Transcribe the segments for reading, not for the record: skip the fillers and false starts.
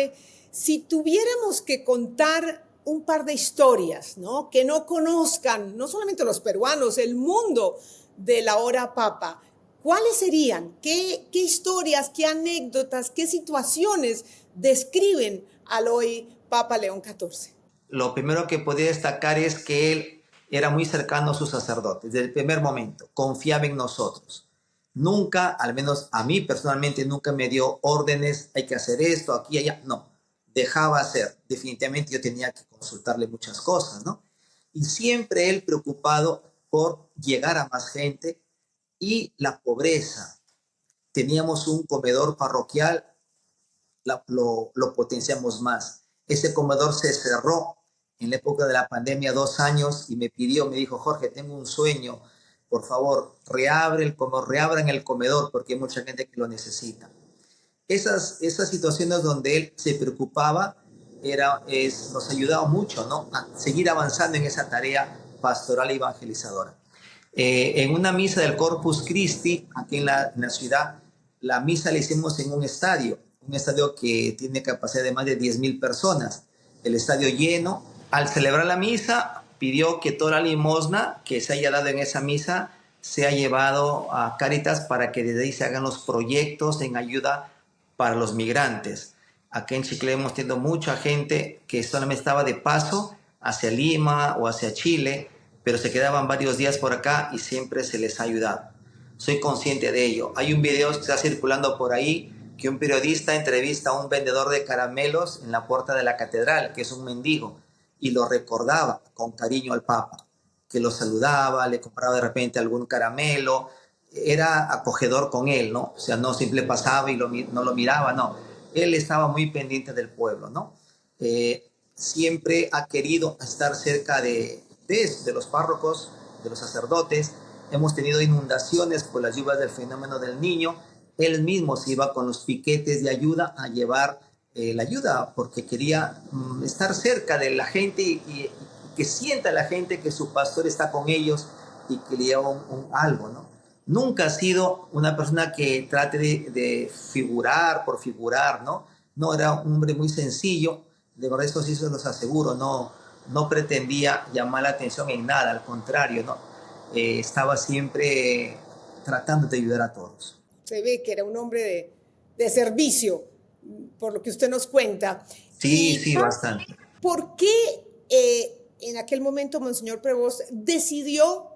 padre, si tuviéramos que contar un par de historias, ¿no? Que no conozcan, no solamente los peruanos, el mundo de la hora papa, ¿cuáles serían? ¿Qué historias, qué anécdotas, qué situaciones describen al hoy Papa León XIV? Lo primero que podría destacar es que él era muy cercano a sus sacerdotes, desde el primer momento, confiaba en nosotros. Nunca, al menos a mí personalmente, nunca me dio órdenes, hay que hacer esto, aquí, allá, no, dejaba hacer. Definitivamente yo tenía que consultarle muchas cosas, ¿no? Y siempre él preocupado por llegar a más gente y la pobreza. Teníamos un comedor parroquial, lo potenciamos más. Ese comedor se cerró en la época de la pandemia 2 años y me dijo, Jorge, tengo un sueño, por favor, reabran el comedor porque hay mucha gente que lo necesita. Esas situaciones donde él se preocupaba nos ayudaba mucho, ¿no? A seguir avanzando en esa tarea pastoral e evangelizadora. En una misa del Corpus Christi, aquí en la ciudad, la misa la hicimos en un estadio que tiene capacidad de más de 10,000 personas, el estadio lleno. Al celebrar la misa, pidió que toda la limosna que se haya dado en esa misa sea llevado a Cáritas para que desde ahí se hagan los proyectos en ayuda para los migrantes. Aquí en Chiclayo hemos tenido mucha gente que solamente estaba de paso hacia Lima o hacia Chile, pero se quedaban varios días por acá y siempre se les ha ayudado. Soy consciente de ello. Hay un video que está circulando por ahí que un periodista entrevista a un vendedor de caramelos en la puerta de la catedral, que es un mendigo, y lo recordaba con cariño al Papa, que lo saludaba, le compraba de repente algún caramelo, era acogedor con él, ¿no? O sea, no simple pasaba y no lo miraba, no. Él estaba muy pendiente del pueblo, ¿no? Siempre ha querido estar cerca de los párrocos, de los sacerdotes. Hemos tenido inundaciones por las lluvias del fenómeno del Niño. Él mismo se iba con los piquetes de ayuda a llevar la ayuda porque quería estar cerca de la gente y que sienta la gente que su pastor está con ellos y que le lleva algo, ¿no? Nunca ha sido una persona que trate de figurar por figurar, ¿no? No, era un hombre muy sencillo, de verdad eso sí se los aseguro, no pretendía llamar la atención en nada, al contrario, ¿no? Estaba siempre tratando de ayudar a todos. Se ve que era un hombre de servicio, por lo que usted nos cuenta. Sí, sí, bastante. ¿Por qué en aquel momento Monseñor Prevost decidió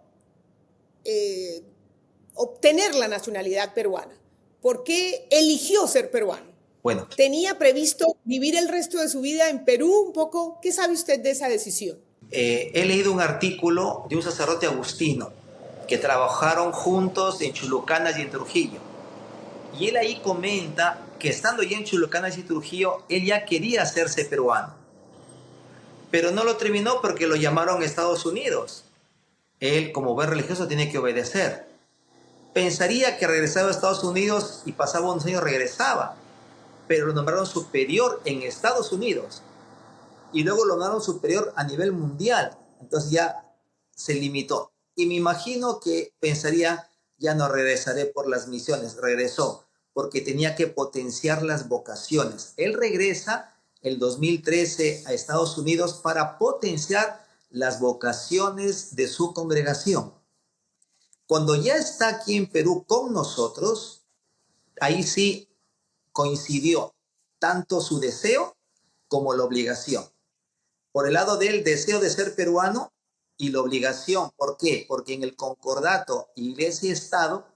obtener la nacionalidad peruana? ¿Por qué eligió ser peruano? Bueno. ¿Tenía previsto vivir el resto de su vida en Perú un poco? ¿Qué sabe usted de esa decisión? He leído un artículo de un sacerdote agustino que trabajaron juntos en Chulucanas y en Trujillo. Y él ahí comenta que estando ya en Chulucanas y Trujillo, él ya quería hacerse peruano. Pero no lo terminó porque lo llamaron a Estados Unidos. Él, como buen religioso, tiene que obedecer. Pensaría que regresaba a Estados Unidos y pasaba unos años, regresaba. Pero lo nombraron superior en Estados Unidos. Y luego lo nombraron superior a nivel mundial. Entonces ya se limitó. Y me imagino que pensaría, ya no regresaré por las misiones. Regresó porque tenía que potenciar las vocaciones. Él regresa el 2013 a Estados Unidos para potenciar las vocaciones de su congregación. Cuando ya está aquí en Perú con nosotros, ahí sí coincidió tanto su deseo como la obligación. Por el lado del deseo de ser peruano y la obligación. ¿Por qué? Porque en el concordato Iglesia y Estado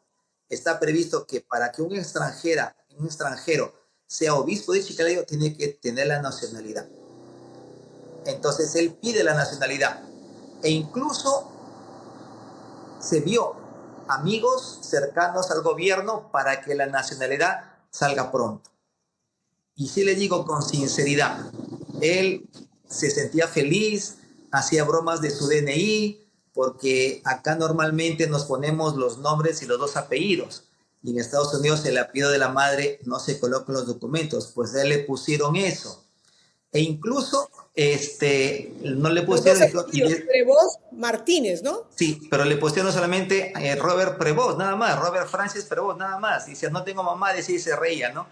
está previsto que para que un extranjero sea obispo de Chiclayo tiene que tener la nacionalidad. Entonces él pide la nacionalidad e incluso se vio amigos cercanos al gobierno para que la nacionalidad salga pronto. Y sí le digo con sinceridad, él se sentía feliz, hacía bromas de su DNI, porque acá normalmente nos ponemos los nombres y los dos apellidos. Y en Estados Unidos el apellido de la madre no se coloca en los documentos, pues a él le pusieron eso. E incluso no le pusieron... Prevost Martínez, ¿no? Sí, pero le pusieron solamente Robert Prevost, nada más, Robert Francis Prevost, nada más. Dice, no tengo mamá, decía y se reía, ¿no?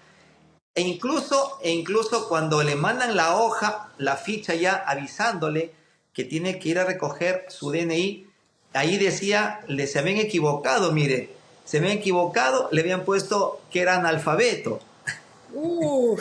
E incluso cuando le mandan la hoja, la ficha ya avisándole que tiene que ir a recoger su DNI, ahí decía, se habían equivocado, mire, se habían equivocado, le habían puesto que era analfabeto. Uh,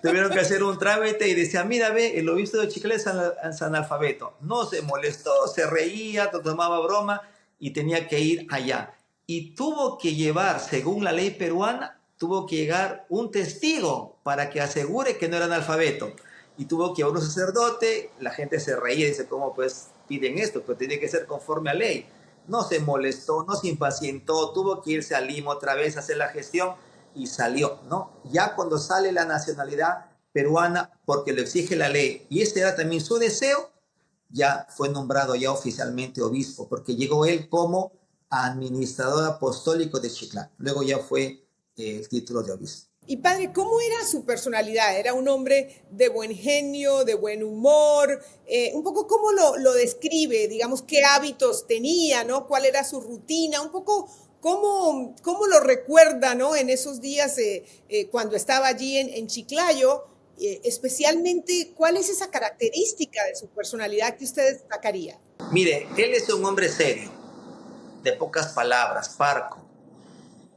Tuvieron que hacer un trámite y decía, mira, ve, el obispo de Chiclayo es analfabeto. No se molestó, se reía, tomaba broma y tenía que ir allá. Y tuvo que llevar, según la ley peruana, tuvo que llegar un testigo para que asegure que no era analfabeto. Y tuvo que llevar un sacerdote, la gente se reía y dice, ¿cómo pues piden esto? Pero tiene que ser conforme a ley. No se molestó, no se impacientó, tuvo que irse a Lima otra vez a hacer la gestión y salió, ¿no? Ya cuando sale la nacionalidad peruana, porque lo exige la ley, y este era también su deseo, ya fue nombrado ya oficialmente obispo, porque llegó él como administrador apostólico de Chiclayo. Luego ya fue el título de obispo. y padre, ¿cómo era su personalidad? ¿Era un hombre de buen genio, de buen humor? Un poco cómo lo describe, digamos, qué hábitos tenía, ¿no? ¿Cuál era su rutina? Un poco cómo lo recuerda, ¿no? En esos días cuando estaba allí en Chiclayo, especialmente, ¿cuál es esa característica de su personalidad que usted destacaría? Mire, él es un hombre serio, de pocas palabras, parco.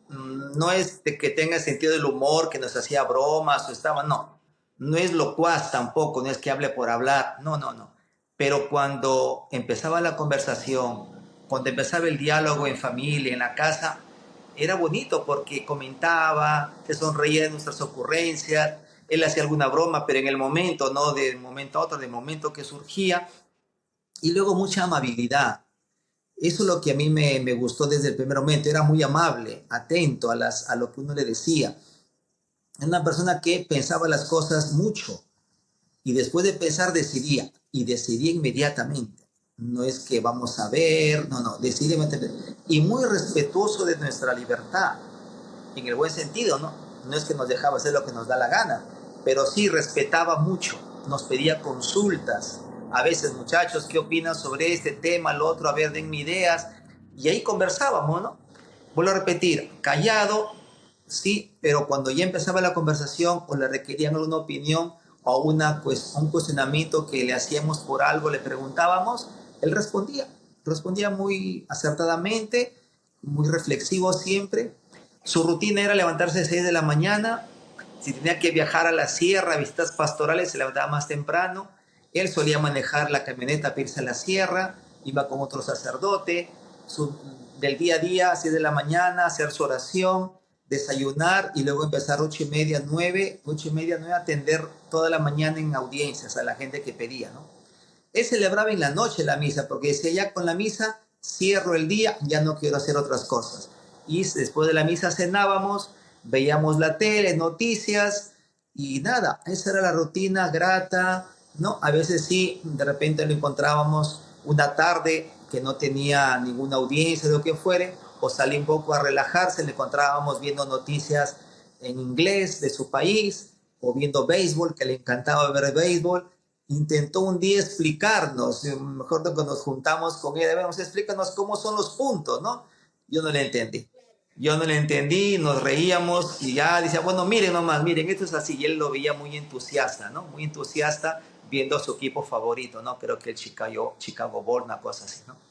No es de que tenga sentido del humor, que nos hacía bromas o estaba, no. No es locuaz tampoco, no es que hable por hablar, no, no, no. Pero cuando empezaba la conversación, cuando empezaba el diálogo en familia, en la casa, era bonito porque comentaba, se sonreía de nuestras ocurrencias, él hacía alguna broma, pero en el momento, no de un momento a otro, de momento que surgía, y luego mucha amabilidad. Eso es lo que a mí me gustó desde el primer momento. Era muy amable, atento a lo que uno le decía. Era una persona que pensaba las cosas mucho y después de pensar decidía y decidía inmediatamente. No es que vamos a ver, no, no, decidía inmediatamente. Y muy respetuoso de nuestra libertad, en el buen sentido, ¿no? No es que nos dejaba hacer lo que nos da la gana, pero sí respetaba mucho, nos pedía consultas. A veces, muchachos, ¿qué opinan sobre este tema, lo otro? A ver, denme ideas. Y ahí conversábamos, ¿no? Vuelvo a repetir, callado, sí, pero cuando ya empezaba la conversación o le requerían alguna opinión o un cuestionamiento que le hacíamos por algo, le preguntábamos, él respondía muy acertadamente, muy reflexivo siempre. Su rutina era levantarse a las 6 de la mañana, si tenía que viajar a la sierra, a visitas pastorales, se levantaba más temprano. Él solía manejar la camioneta para irse a la sierra, iba con otro sacerdote, del día a día, a 6 de la mañana, hacer su oración, desayunar y luego empezar 8:30, 9, 8:30, 9, atender toda la mañana en audiencias a la gente que pedía, ¿no? Él celebraba en la noche la misa porque decía, ya con la misa cierro el día, ya no quiero hacer otras cosas. Y después de la misa cenábamos, veíamos la tele, noticias y nada, esa era la rutina grata, ¿no? A veces sí, de repente lo encontrábamos una tarde que no tenía ninguna audiencia, de lo que fuere, o salí un poco a relajarse, le encontrábamos viendo noticias en inglés de su país, o viendo béisbol, que le encantaba ver béisbol. Intentó un día explicarnos, mejor cuando nos juntamos con él, vamos, explícanos cómo son los puntos, ¿no? Yo no le entendí. Yo no le entendí, nos reíamos y ya decía, bueno, miren nomás, miren, esto es así. Y él lo veía muy entusiasta, ¿no? Muy entusiasta viendo a su equipo favorito, ¿no? Creo que el Chicago Bulls, una cosa así, ¿no?